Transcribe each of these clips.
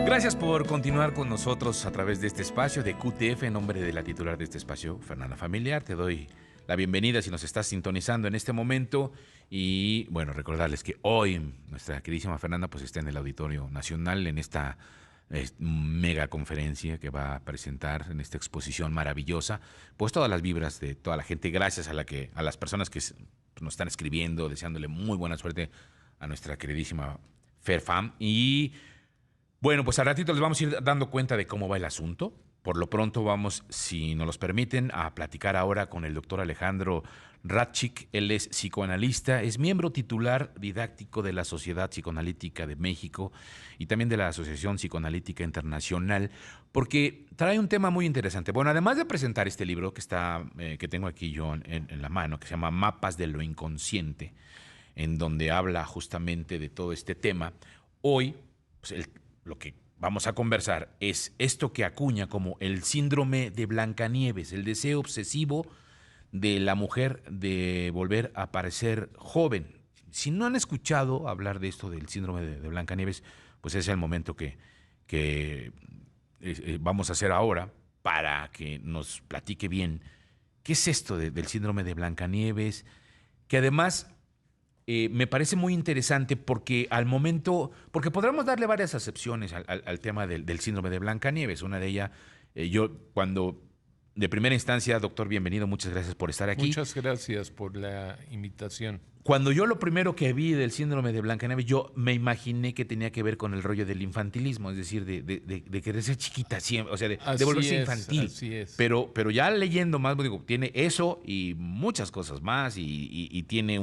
Gracias por continuar con nosotros a través de este espacio de QTF. En nombre de la titular de este espacio, Fernanda Familiar, te doy la bienvenida si nos estás sintonizando en este momento. Y bueno, recordarles que hoy nuestra queridísima Fernanda pues está en el Auditorio Nacional en esta mega conferencia que va a presentar en esta exposición maravillosa. Pues todas las vibras de toda la gente, gracias a las personas que nos están escribiendo, deseándole muy buena suerte a nuestra queridísima Ferfam. Y bueno, pues al ratito les vamos a ir dando cuenta de cómo va el asunto. Por lo pronto vamos, si nos los permiten, a platicar ahora con el doctor Alejandro Radchik. Él es psicoanalista, es miembro titular didáctico de la Sociedad Psicoanalítica de México y también de la Asociación Psicoanalítica Internacional, porque trae un tema muy interesante. Bueno, además de presentar este libro que tengo aquí yo en la mano, que se llama Mapas de lo Inconsciente, en donde habla justamente de todo este tema, hoy pues, lo que vamos a conversar es esto que acuña como el síndrome de Blancanieves, el deseo obsesivo de la mujer de volver a parecer joven. Si no han escuchado hablar de esto del síndrome de Blancanieves, pues ese es el momento que vamos a hacer ahora para que nos platique bien qué es esto del síndrome de Blancanieves, que además me parece muy interesante porque al momento, porque podremos darle varias acepciones al tema del síndrome de Blancanieves. Una de ellas, yo cuando, de primera instancia, doctor, bienvenido, muchas gracias por estar aquí. Muchas gracias por la invitación. Cuando yo lo primero que vi del síndrome de Blancanieves, yo me imaginé que tenía que ver con el rollo del infantilismo, es decir, de querer ser chiquita siempre, o sea, de volverse infantil. Así es. Pero ya leyendo más, digo, tiene eso y muchas cosas más y tiene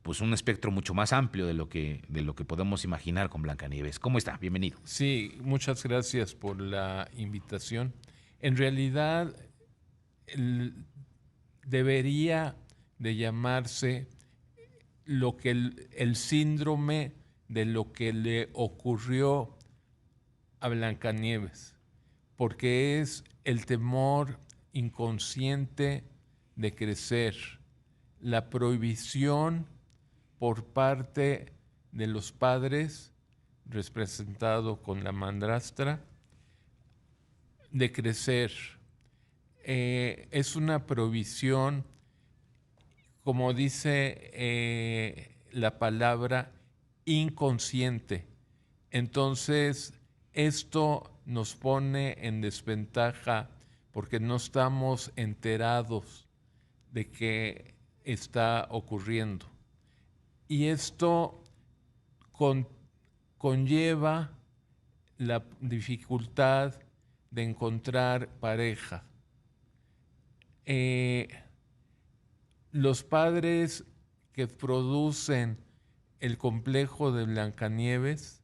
pues un espectro mucho más amplio de lo que podemos imaginar con Blancanieves. ¿Cómo está? Bienvenido. Sí, muchas gracias por la invitación. En realidad, debería de llamarse lo que el síndrome de lo que le ocurrió a Blancanieves, porque es el temor inconsciente de crecer, la prohibición por parte de los padres, representado con la madrastra, de crecer. Es una prohibición, como dice la palabra, inconsciente. Entonces, esto nos pone en desventaja porque no estamos enterados de qué está ocurriendo. Y esto conlleva la dificultad de encontrar pareja. Los padres que producen el complejo de Blancanieves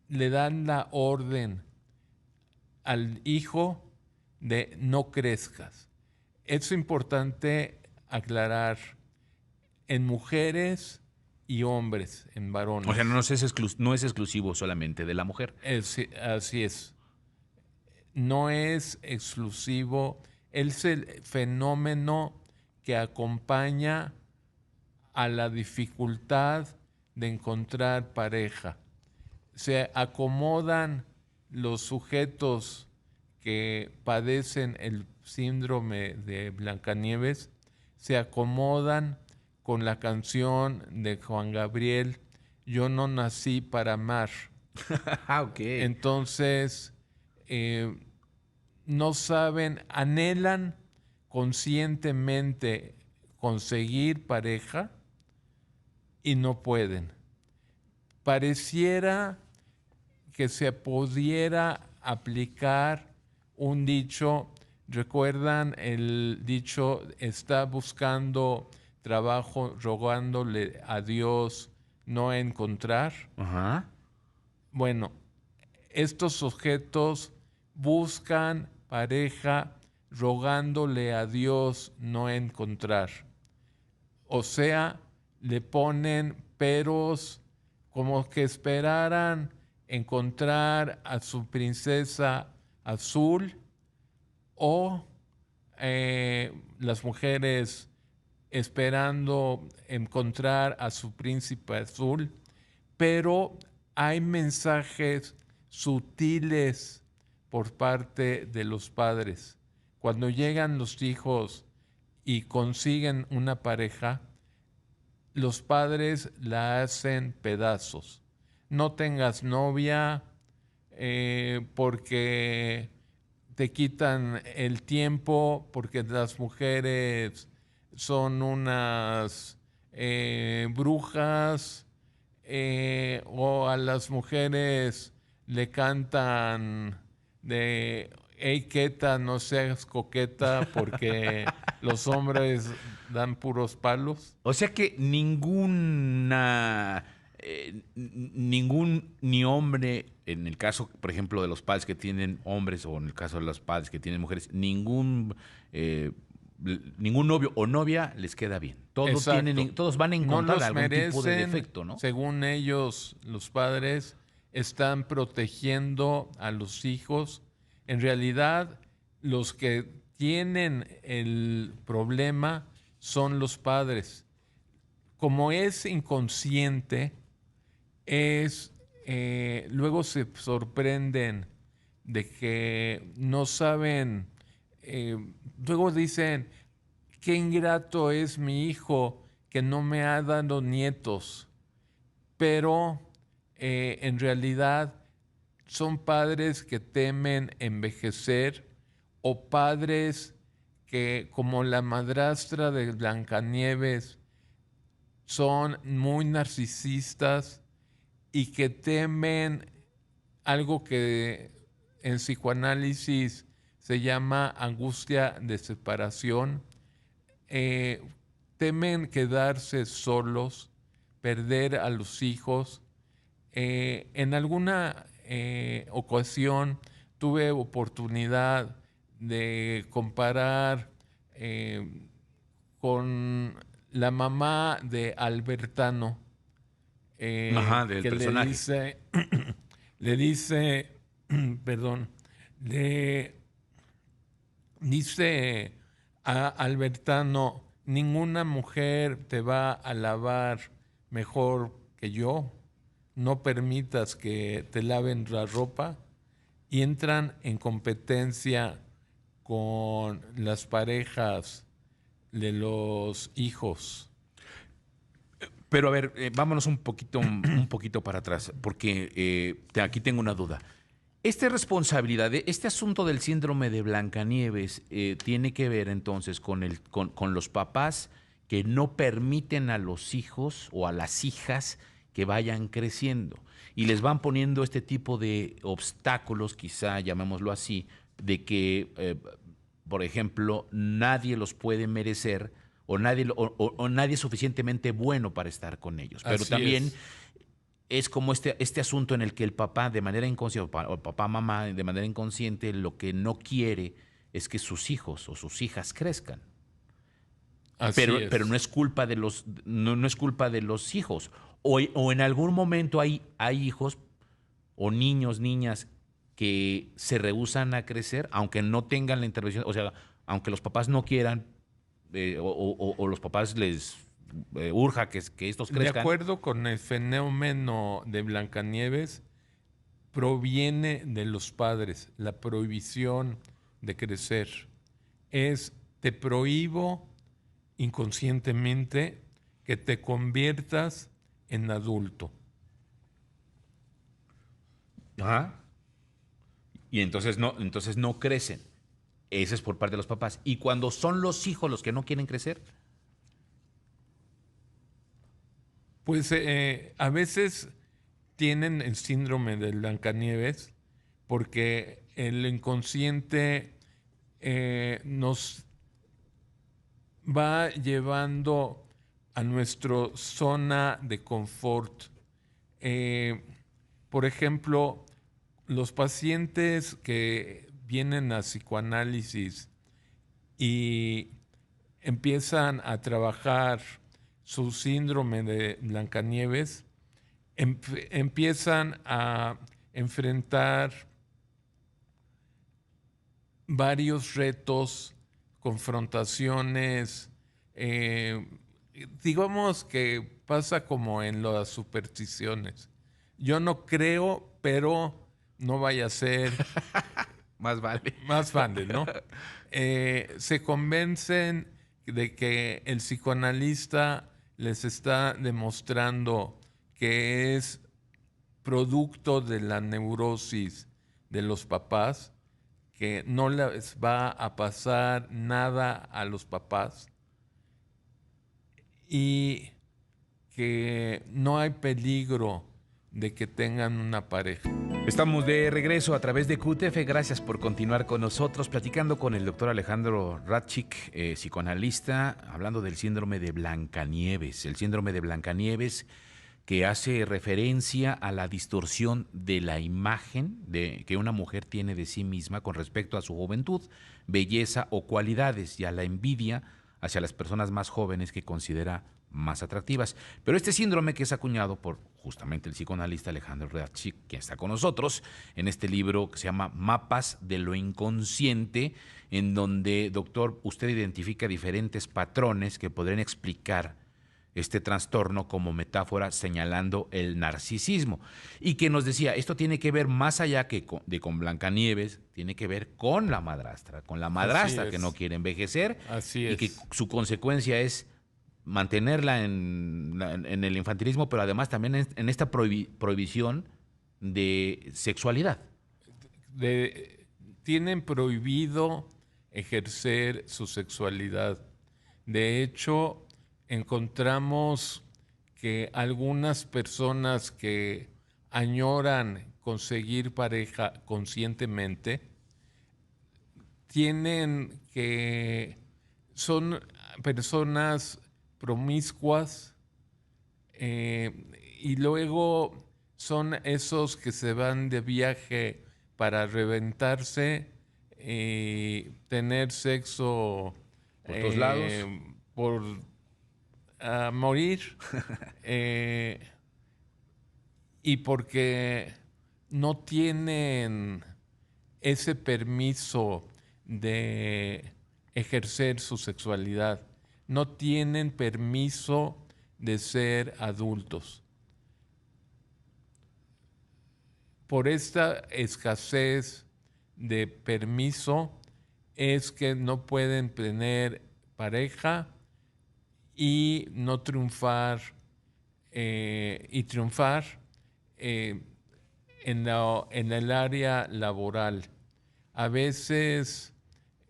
le dan la orden al hijo de no crezcas. Es importante aclarar en mujeres y hombres, en varones. O sea, no es exclusivo solamente de la mujer. Así es. No es exclusivo. Es el fenómeno que acompaña a la dificultad de encontrar pareja. Se acomodan los sujetos que padecen el síndrome de Blancanieves, se acomodan con la canción de Juan Gabriel, Yo no nací para amar. Okay. Entonces, no saben, anhelan conscientemente conseguir pareja y no pueden. Pareciera que se pudiera aplicar un dicho. ¿Recuerdan el dicho, está buscando trabajo rogándole a Dios no encontrar? Ajá. Bueno, estos sujetos buscan pareja rogándole a Dios no encontrar. O sea, le ponen peros como que esperaran encontrar a su princesa azul o las mujeres esperando encontrar a su príncipe azul, pero hay mensajes sutiles por parte de los padres. Cuando llegan los hijos y consiguen una pareja, los padres la hacen pedazos. No tengas novia porque te quitan el tiempo, porque las mujeres son unas brujas, o a las mujeres le cantan de hey queta, no seas coqueta, porque los hombres dan puros palos. O sea que ni hombre, en el caso, por ejemplo, de los padres que tienen hombres, o en el caso de los padres que tienen mujeres, eh, ningún novio o novia les queda bien. Exacto. Todos van a No encontrar los algún tipo de merecen, defecto, ¿no? según ellos, los padres están protegiendo a los hijos. En realidad, los que tienen el problema son los padres. Como es inconsciente, luego se sorprenden de que no saben, eh, luego dicen, qué ingrato es mi hijo que no me ha dado nietos, pero en realidad son padres que temen envejecer o padres que, como la madrastra de Blancanieves, son muy narcisistas y que temen algo que en psicoanálisis se llama angustia de separación. eh, Temen quedarse solos, perder a los hijos. En alguna ocasión tuve oportunidad de comparar con la mamá de Albertano, Ajá, del que le personaje. dice, le dice, perdón, le dice a Albertano, ninguna mujer te va a lavar mejor que yo, no permitas que te laven la ropa, y entran en competencia con las parejas de los hijos. Pero a ver, vámonos un poquito para atrás, porque aquí tengo una duda. Esta responsabilidad, este asunto del síndrome de Blancanieves, tiene que ver entonces con los papás que no permiten a los hijos o a las hijas que vayan creciendo y les van poniendo este tipo de obstáculos, quizá llamémoslo así, de que, por ejemplo, nadie los puede merecer o o nadie es suficientemente bueno para estar con ellos. Pero Así también es. es como este asunto en el que el papá de manera inconsciente, o el papá, mamá de manera inconsciente, lo que no quiere es que sus hijos o sus hijas crezcan. Así Pero no es. es culpa de no es culpa de los hijos. O en algún momento hay hijos o niños, niñas que se rehúsan a crecer, aunque no tengan la intervención, o sea, aunque los papás no quieran, o los papás les urja que estos De crezcan. acuerdo con el fenómeno de Blancanieves, proviene de los padres, la prohibición de crecer. Es, te prohíbo inconscientemente que te conviertas en adulto. Ajá. Y entonces no crecen. Ese es por parte de los papás. Y cuando son los hijos los que no quieren crecer. Pues a veces tienen el síndrome de Blancanieves porque el inconsciente nos va llevando a nuestra zona de confort. Eh, por ejemplo, los pacientes que vienen a psicoanálisis y empiezan a trabajar su síndrome de Blancanieves, empiezan a enfrentar varios retos, confrontaciones. Digamos que pasa como en las supersticiones. Yo no creo, pero no vaya a ser Más vale. más fácil, ¿no? Se convencen de que el psicoanalista les está demostrando que es producto de la neurosis de los papás, que no les va a pasar nada a los papás y que no hay peligro de que tengan una pareja. Estamos de regreso a través de QTF. Gracias por continuar con nosotros, platicando con el doctor Alejandro Radchik, psicoanalista, hablando del síndrome de Blancanieves. El síndrome de Blancanieves, que hace referencia a la distorsión de la imagen que una mujer tiene de sí misma con respecto a su juventud, belleza o cualidades, y a la envidia hacia las personas más jóvenes que considera más atractivas. Pero este síndrome, que es acuñado por justamente el psicoanalista Alejandro Radchik, que está con nosotros en este libro que se llama Mapas de lo Inconsciente, en donde, doctor, usted identifica diferentes patrones que podrían explicar este trastorno como metáfora, señalando el narcisismo. Y que nos decía, esto tiene que ver más allá que con Blancanieves, tiene que ver con la madrastra que no quiere envejecer. Así Y es. que su consecuencia es mantenerla en el infantilismo, pero además también en esta prohibición de sexualidad. Tienen prohibido ejercer su sexualidad. De hecho, encontramos que algunas personas que añoran conseguir pareja conscientemente son personas promiscuas, y luego son esos que se van de viaje para reventarse y tener sexo Por todos lados. por morir, y porque no tienen ese permiso de ejercer su sexualidad, no tienen permiso de ser adultos. Por esta escasez de permiso es que no pueden tener pareja y no triunfar, en el área laboral. A veces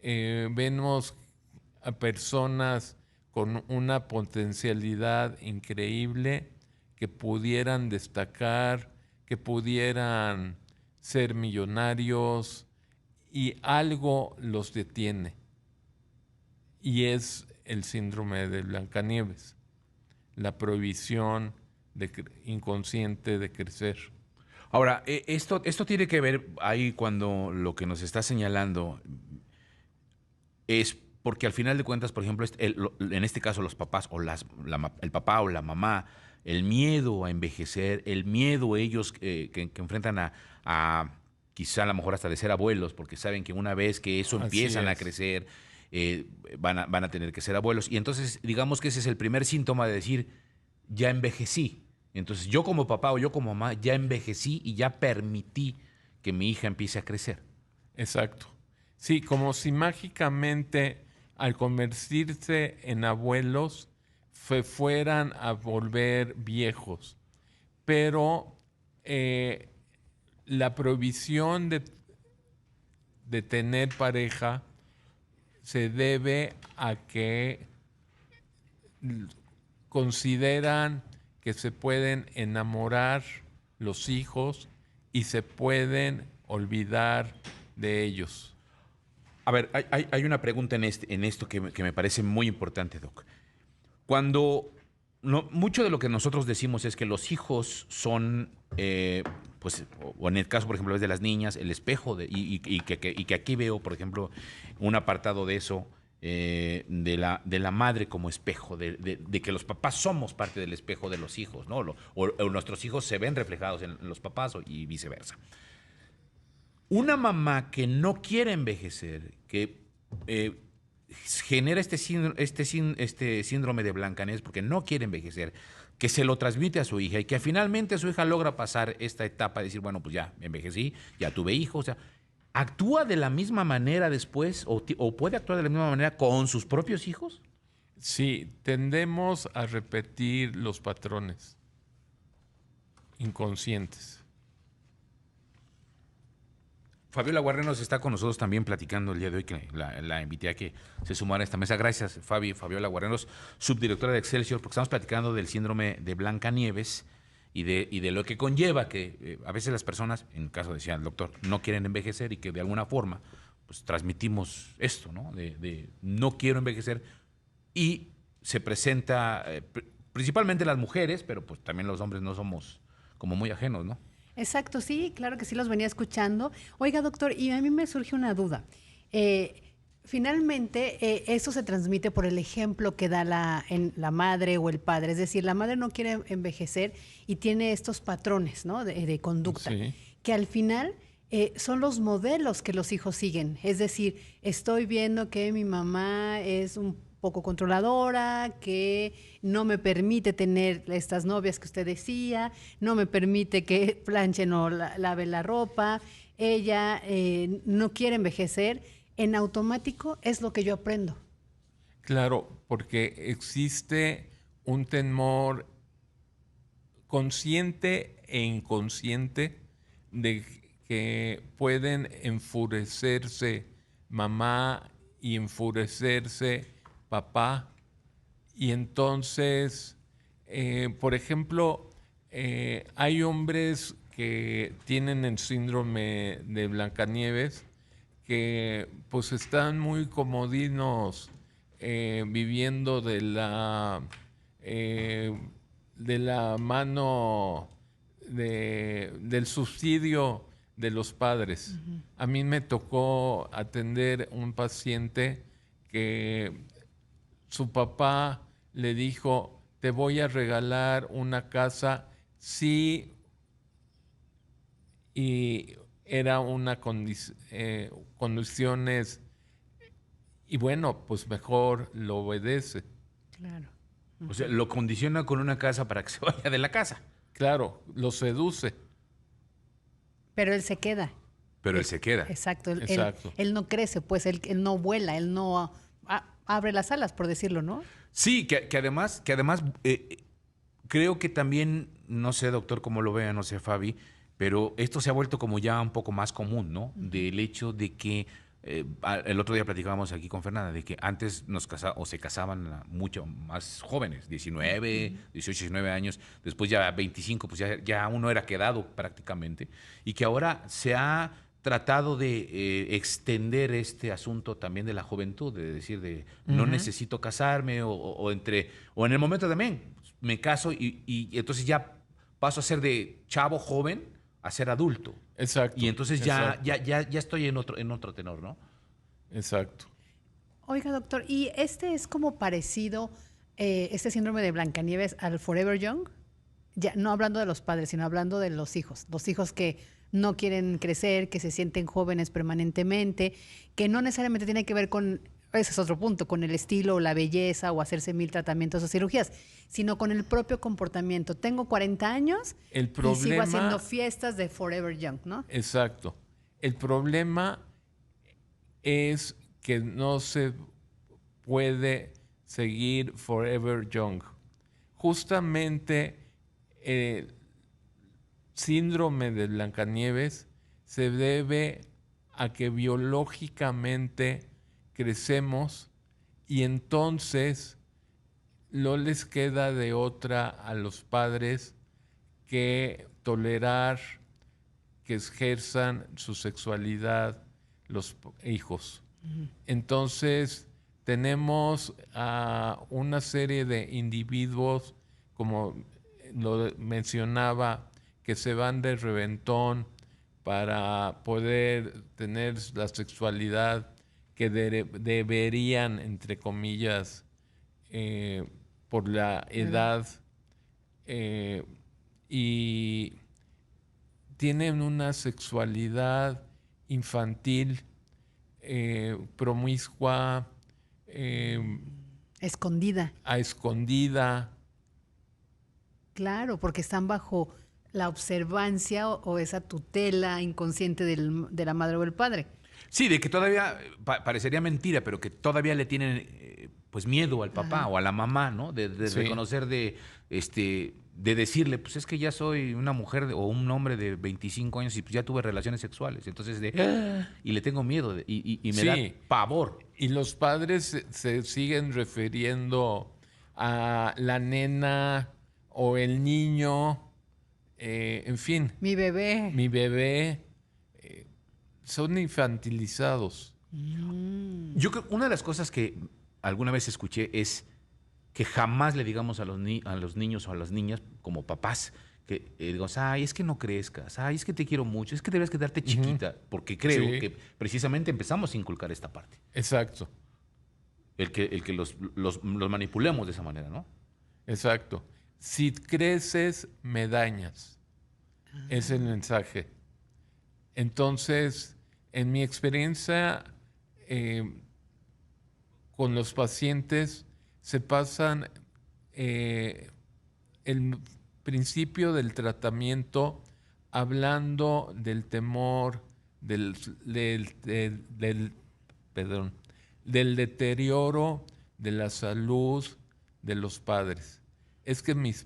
vemos a personas con una potencialidad increíble que pudieran destacar, que pudieran ser millonarios, y algo los detiene. Y es el síndrome de Blancanieves, la prohibición inconsciente de crecer. Ahora, esto tiene que ver ahí cuando lo que nos está señalando es porque al final de cuentas, por ejemplo, en este caso los papás o el papá o la mamá, el miedo a envejecer, el miedo ellos que enfrentan a quizá a lo mejor hasta de ser abuelos, porque saben que una vez que eso empiezan a crecer, van a tener que ser abuelos. Y entonces, digamos que ese es el primer síntoma de decir, ya envejecí. Entonces, yo como papá o yo como mamá ya envejecí y ya permití que mi hija empiece a crecer. Exacto. Sí, como si mágicamente al convertirse en abuelos se fueran a volver viejos. Pero la prohibición de tener pareja se debe a que consideran que se pueden enamorar los hijos y se pueden olvidar de ellos. A ver, hay una pregunta en esto que me parece muy importante, Doc. Cuando mucho de lo que nosotros decimos es que los hijos son, pues, o en el caso, por ejemplo, es de las niñas, el espejo, y que aquí veo, por ejemplo, un apartado de eso, de la madre como espejo, de que los papás somos parte del espejo de los hijos, ¿no? O nuestros hijos se ven reflejados en los papás y viceversa. Una mamá que no quiere envejecer, que genera este síndrome de Blancanieves porque no quiere envejecer, que se lo transmite a su hija y que finalmente su hija logra pasar esta etapa de decir, bueno, pues ya envejecí, ya tuve hijos, o sea, ¿actúa de la misma manera después o puede actuar de la misma manera con sus propios hijos? Sí, tendemos a repetir los patrones inconscientes. Fabiola Guarneros está con nosotros también platicando el día de hoy, que la invité a que se sumara a esta mesa. Gracias, Fabiola Guarneros, subdirectora de Excelsior, porque estamos platicando del síndrome de Blancanieves y de lo que conlleva que a veces las personas, en caso decía el doctor, no quieren envejecer y que de alguna forma pues transmitimos esto, ¿no? De no quiero envejecer y se presenta principalmente las mujeres, pero pues también los hombres no somos como muy ajenos, ¿no? Exacto, sí, claro que sí los venía escuchando. Oiga, doctor, y a mí me surge una duda. Finalmente, eso se transmite por el ejemplo que da la madre o el padre. Es decir, la madre no quiere envejecer y tiene estos patrones, ¿no? de conducta, Sí. que al final son los modelos que los hijos siguen. Es decir, estoy viendo que mi mamá es un poco controladora, que no me permite tener estas novias que usted decía, no me permite que planchen o lave la ropa, ella no quiere envejecer, en automático es lo que yo aprendo. Claro, porque existe un temor consciente e inconsciente de que pueden enfurecerse mamá y enfurecerse papá. Y entonces, por ejemplo, hay hombres que tienen el síndrome de Blancanieves que pues están muy comodinos viviendo eh, de la mano del subsidio de los padres. A mí me tocó atender un paciente que su papá le dijo, te voy a regalar una casa si, y era una condiciones, y bueno, pues mejor lo obedece. Claro. O sea, lo condiciona con una casa para que se vaya de la casa. Claro, lo seduce. Pero él se queda. Pero él se queda. Exacto. Exacto. Él no crece, pues él no vuela, él no abre las alas, por decirlo, ¿no? Sí, que además creo que también, no sé, doctor, cómo lo vea, no sé, Fabi, pero esto se ha vuelto como ya un poco más común, ¿no? Del hecho de que el otro día platicábamos aquí con Fernanda de que antes se casaban mucho más jóvenes, 19, 18, 19 años, después ya 25, pues ya uno era quedado prácticamente, y que ahora se ha tratado de extender este asunto también de la juventud, de decir de no necesito casarme o en el momento también me caso y entonces ya paso a ser de chavo joven a ser adulto. Exacto. Y entonces ya exacto, estoy en otro tenor, ¿no? Exacto. Oiga, doctor, ¿y este es como parecido, este síndrome de Blancanieves al Forever Young? Ya, no hablando de los padres, sino hablando de los hijos que no quieren crecer, que se sienten jóvenes permanentemente, que no necesariamente tiene que ver con, ese es otro punto, con el estilo o la belleza o hacerse 1000 tratamientos o cirugías, sino con el propio comportamiento. Tengo 40 años El y sigo problema- haciendo fiestas de Forever Young, ¿no? Exacto. El problema es que no se puede seguir forever young. Justamente el síndrome de Blancanieves se debe a que biológicamente crecemos y entonces no les queda de otra a los padres que tolerar que ejerzan su sexualidad los hijos. Entonces, tenemos a una serie de individuos, como lo mencionaba, que se van de reventón para poder tener la sexualidad que deberían, entre comillas, por la edad, eh, y tienen una sexualidad infantil, promiscua, Escondida. a escondida, Claro, porque están bajo la observancia o esa tutela inconsciente de la madre o el padre. Sí, de que todavía parecería mentira, pero que todavía le tienen pues miedo al papá o a la mamá, ¿no? De Sí. reconocer, de decirle, pues es que ya soy una mujer o un hombre de 25 años y pues ya tuve relaciones sexuales. Entonces, y le tengo miedo y me da Sí. pavor. Y los padres se siguen refiriendo a la nena o el niño, en fin, Mi bebé. mi bebé, son infantilizados. Yo creo una de las cosas que alguna vez escuché es que jamás le digamos a los niños o a las niñas como papás que digamos, ay, es que no crezcas, ay, es que te quiero mucho, es que debes quedarte chiquita, porque creo Sí. que precisamente empezamos a inculcar esta parte, Exacto, el que los manipulemos de esa manera, ¿no? exacto. Si creces, me dañas. Es el mensaje. Entonces, en mi experiencia con los pacientes, se pasan el principio del tratamiento hablando del temor, perdón, del deterioro de la salud de los padres. Es que mis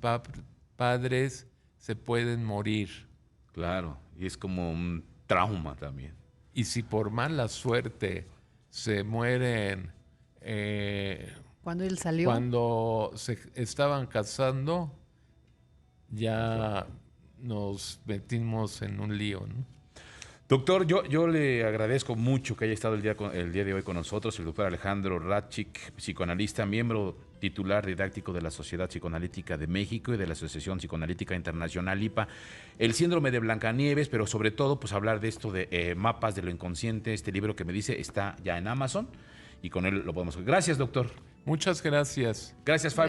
padres se pueden morir. Claro, y es como un trauma también. Y si por mala suerte se mueren Cuando él salió. cuando se estaban casando, ya nos metimos en un lío, ¿no? Doctor, yo le agradezco mucho que haya estado el día de hoy con nosotros, el doctor Alejandro Radchik, psicoanalista, miembro titular didáctico de la Sociedad Psicoanalítica de México y de la Asociación Psicoanalítica Internacional IPA, el síndrome de Blancanieves, pero sobre todo pues hablar de esto de mapas de lo inconsciente, este libro que me dice está ya en Amazon y con él lo podemos. Gracias, doctor. Muchas gracias. Gracias, Fabio.